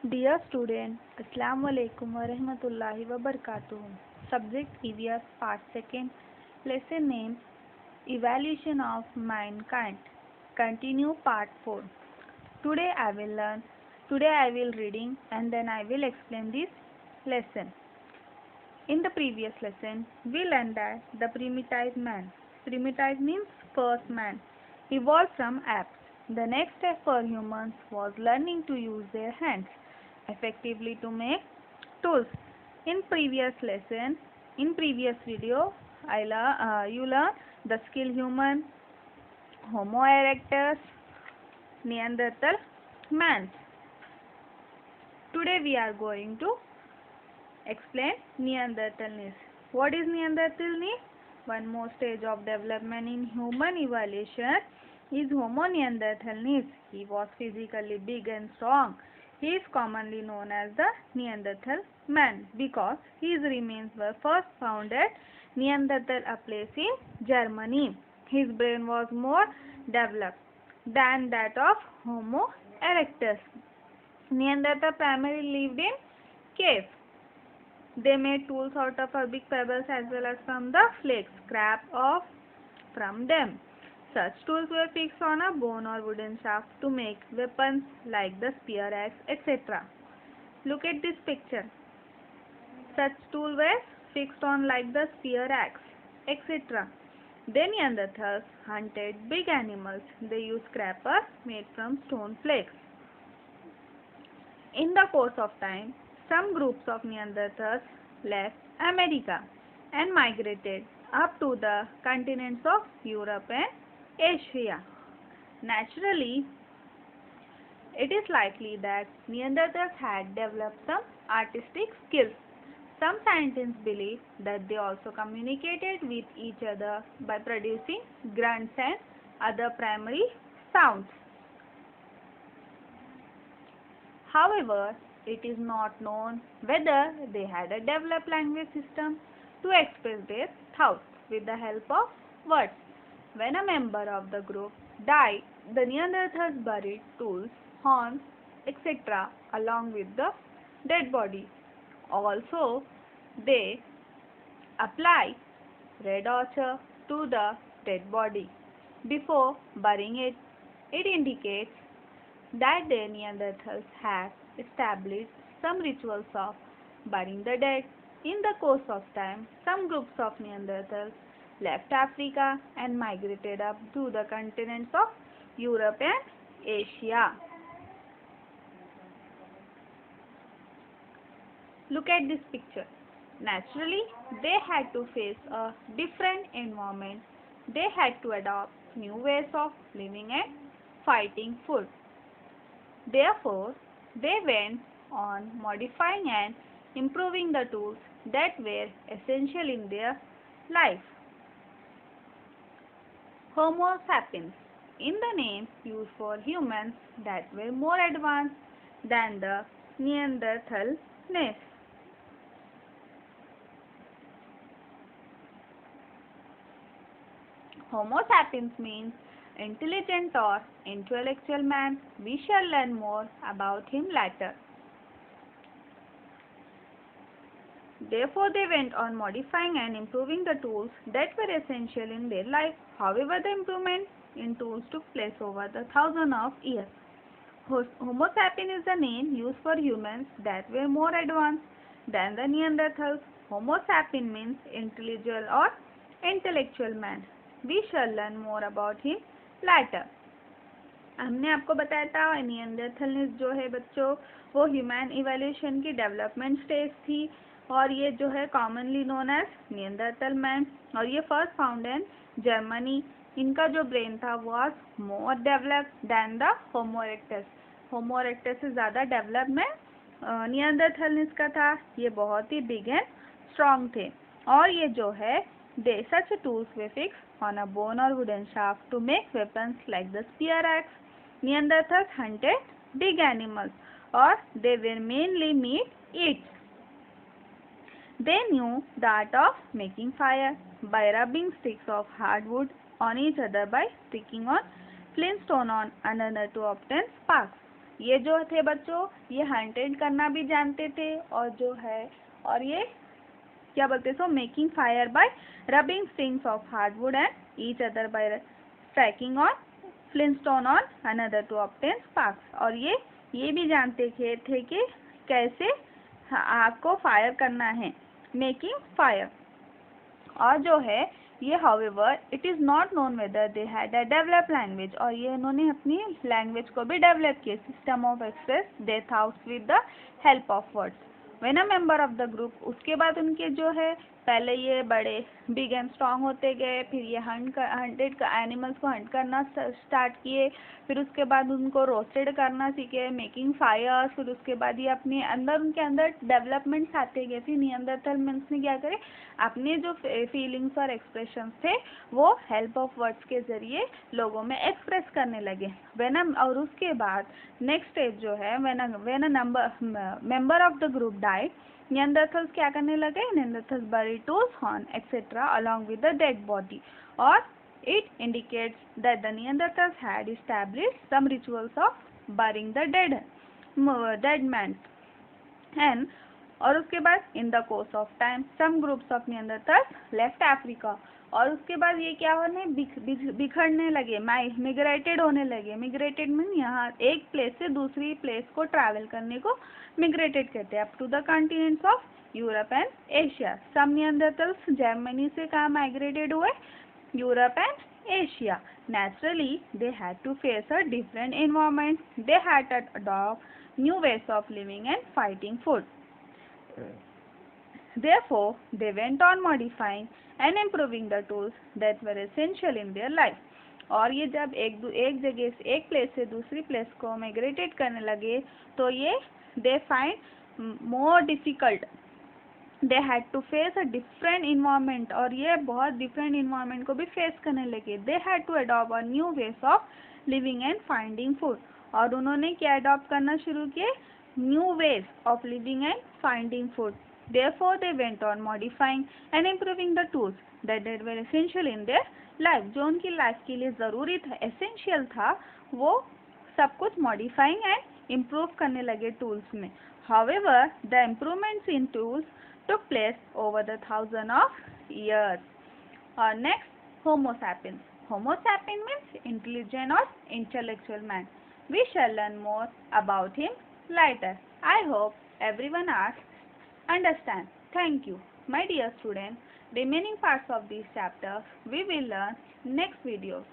Dear student, Assalamu alaikum wa rahmatullahi wa barakatuh. Subject EVS Part 2nd. Lesson name Evaluation of Mankind. Continue Part 4. Today I will reading and then I will explain this lesson. In the previous lesson, we learned that the primitive man. Primitive means first man. Evolved from apes. The next step for humans was learning to use their hands effectively to make tools. In previous video, you learn the skill human, Homo erectus, Neanderthal man. Today we are going to explain Neanderthalness. What is Neanderthalness? One more stage of development in human evolution is Homo neanderthalensis. He was physically big and strong. He is commonly known as the Neanderthal man because his remains were first found at Neanderthal, a place in Germany. His brain was more developed than that of Homo erectus. Neanderthal primarily lived in caves. They made tools out of big pebbles as well as from the flakes scrap off from them. Such tools were fixed on a bone or wooden shaft to make weapons like the spear, axe, etc. Look at this picture. Such tools were fixed on like the spear, axe, etc. The Neanderthals hunted big animals. They used scrapers made from stone flakes. In the course of time, some groups of Neanderthals left America and migrated up to the continents of Europe and Asia. Naturally, it is likely that Neanderthals had developed some artistic skills. Some scientists believe that they also communicated with each other by producing grunts and other primary sounds. However, it is not known whether they had a developed language system to express their thoughts with the help of words. When a member of the group died, the Neanderthals buried tools, horns, etc. along with the dead body. Also, they apply red ochre to the dead body before burying it. It indicates that the Neanderthals have established some rituals of burying the dead. In the course of time, some groups of Neanderthals left Africa and migrated up to the continents of Europe and Asia. Look at this picture. Naturally, they had to face a different environment. They had to adopt new ways of living and fighting food. Therefore, they went on modifying and improving the tools that were essential in their life. Homo sapiens, in the name used for humans that were more advanced than the Neanderthalness. Homo sapiens means intelligent or intellectual man. We shall learn more about him later. Therefore, they went on modifying and improving the tools that were essential in their life. However, the improvement in tools took place over the thousands of years. Homo sapiens is the name used for humans that were more advanced than the Neanderthals. Homo sapiens means intelligent or intellectual man. We shall learn more about him later. हमने आपको बताया था नियंदरथलनेस जो है बच्चों वो human evolution की development stage थी और ये जो है कॉमनली नोन एज नियंदरथल मैन और ये फर्स्ट फाउंड इन जर्मनी. इनका जो ब्रेन था was more developed than the homo erectus. Homo erectus से ज़्यादा डेवलपमेंट नियंदरथलनेस का था. ये बहुत ही बिग एंड स्ट्रॉन्ग थे और ये जो है they such tools were fixed on a bone or wooden shaft to make weapons like the spear, axe. Neanderthals hunted big animals or they were mainly meat eaters. They knew the art of making fire by rubbing sticks of hard wood on each other by sticking on flintstone on another to obtain sparks. ये जो थे बच्चों, ये hunted करना भी जानते थे, और जो है और ये क्या बोलते so making fire by rubbing sticks of hardwood and each other by striking on flintstone on another to obtain sparks. और ये भी जानते थे कि कैसे आग को फायर करना है, मेकिंग फायर। और जो है ये however it is not known whether they had a develop language, और ये इन्होंने अपनी लैंग्वेज को भी डेवलप किया, system of express their thoughts with the help of words. When a member of the group, उसके बाद उनके जो है पहले ये बड़े बिग एंड स्ट्रांग होते गए, फिर ये हंटेड एनिमल्स को हंट करना स्टार्ट किए, फिर उसके बाद उनको रोस्टेड करना सीखे, मेकिंग फायर, फिर उसके बाद ये अपने अंदर उनके अंदर डेवलपमेंट्स आते गए। फिर नियंदरथल मेंस ने क्या करे, अपने जो फीलिंग्स और एक्सप्रेशंस थे वो हेल्प ऑफ वर्ड्स के जरिए लोगों में एक्सप्रेस करने लगे। और उसके बाद नेक्स्ट स्टेज जो है when a member of the group died, Neanderthals क्या करने लगे, नियंदरथल्स buried tools, horn, etc. along with the dead body, or it indicates that the Neanderthals had established some rituals of burying the dead man. And और उसके बाद in the course of time some groups of Neanderthals left Africa, और उसके बाद ये क्या होने बिखरने लगे, मिग्रेटेड होने लगे। मिग्रेटेड मीन यहाँ एक प्लेस से दूसरी प्लेस को ट्रैवल करने को मिग्रेटेड कहते हैं, up to the continents of Europe and Asia. Some Neanderthals Germany से कहाँ माइग्रेटेड हुए, Europe and Asia. Naturally, they had to face a different environment. They had to adopt new ways of living and fighting food. Therefore, they went on modifying and improving the tools that were essential in their life. और ये जब एक जगह से एक place से दूसरी place को माइग्रेटेड करने लगे तो ये they find more difficult. They had to face a different environment, और ये बहुत different environment को भी face करने लगे। They had to adopt a new ways of living and finding food. और उन्होंने क्या adopt करना शुरू किए, new ways of living and finding food. Therefore, they went on modifying and improving the tools that were essential in their life. जो उनकी life के लिए ज़रूरी था, essential था, वो सब कुछ modifying and improve करने लगे tools में. However, the improvements in tools took place over the thousands of years. Next, Homo sapiens. Homo sapiens means intelligent or intellectual man. We shall learn more about him later. I hope everyone understand. Thank you. My dear students, remaining parts of this chapter we will learn next videos.